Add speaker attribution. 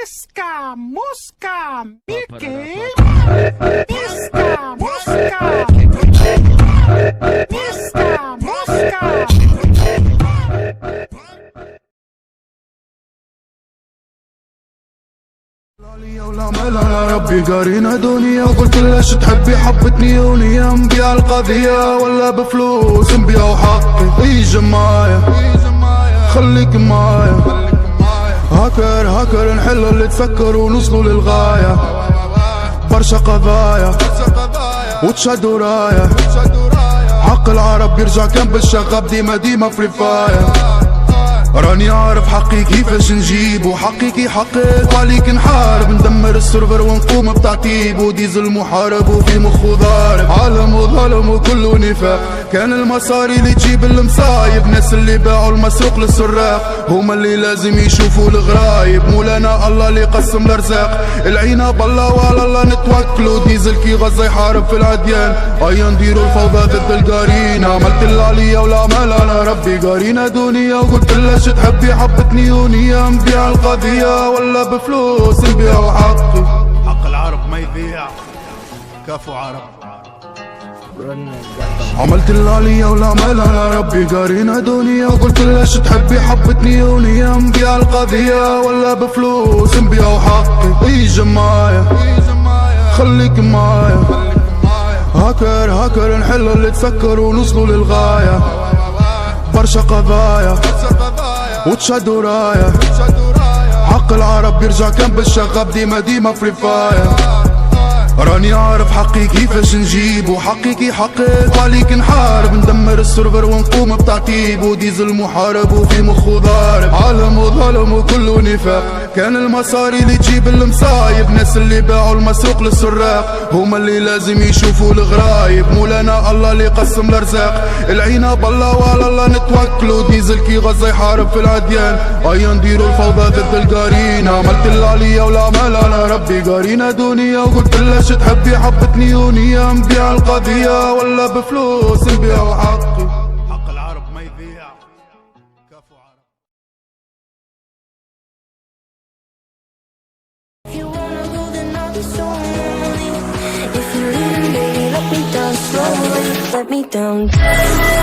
Speaker 1: Miska, Muska, Mickey. Miska, Muska. Miska, Muska.
Speaker 2: ولا ملا ربي قارينا دنيا وقلت ليش تحبي حبتني ونية نبيع القضية ولا بفلوس نبيع وحقي ايجي معايا خليك معايا هاكر نحل اللي تفكر ونوصلوا للغاية برشا قضايا وتشد ورايا حق العرب يرجع كان بالشغب ديما فريفاير راني عارف حقي كيفاش نجيب وحقي حقيق وعليك نحارب ندمر السيرفر ونقوم بتعتيب وديزل محارب وفي مخو ضارب عالم وظلم وكله نفاق كان المصاري اللي تجيب المصايب ناس اللي باعوا المسروق للسراق هما اللي لازم يشوفوا الغرايب مولانا الله اللي قسم الارزاق العينة بالله وعلى الله نتوكلوا ديزل كي غزة يحارب في العديان ايا نديروا الفوضى ضد القارين عملت اللي عليا والعمل على ربي قارينا دنيا وقلت لها تحبي حبتني ونية نبيع القضية ولا بفلوس نبيع حقي
Speaker 3: حق العرب ما يضيع كفو عرب
Speaker 2: عملت اللي عليا والعمل على ربي قارينا دنيا وقلت ليش تحبي حبتني ونية نبيع القضية ولا بفلوس نبيع حقي ايجي معايا خليك معايا هاكر نحل اللي تفكر ونوصلوا للغاية برشا قضايا وتشد ورايا حق العرب يرجع كان بالشغب ديما فريفاير راني عارف حقي كيفاش نجيب وحقي حقيق وعليك نحارب ندمر السيرفر ونقوم بتعتيب وديزل محارب وفي مخو ضارب عالم وظلم وكله نفاق كان المصاري اللي تجيب المصايب ناس اللي باعوا المسروق للسراق هما اللي لازم يشوفوا الغرايب مولانا الله اللي قسم الارزاق العينة بالله وعلى الله نتوكلوا ديزل كي غزة يحارب في العديان ايا نديروا الفوضى ضد القارين عملت اللي عليا والعمل على ربي قارينا دنيا وقلت ليش تحبي حبتني ونية نبيع القضية ولا بفلوس نبيع حقي
Speaker 3: حق العرب ما يضيع كفو عرب
Speaker 4: If you wanna go, then I'll be so lonely. If you're leaving, baby, let me down slowly. Let me down.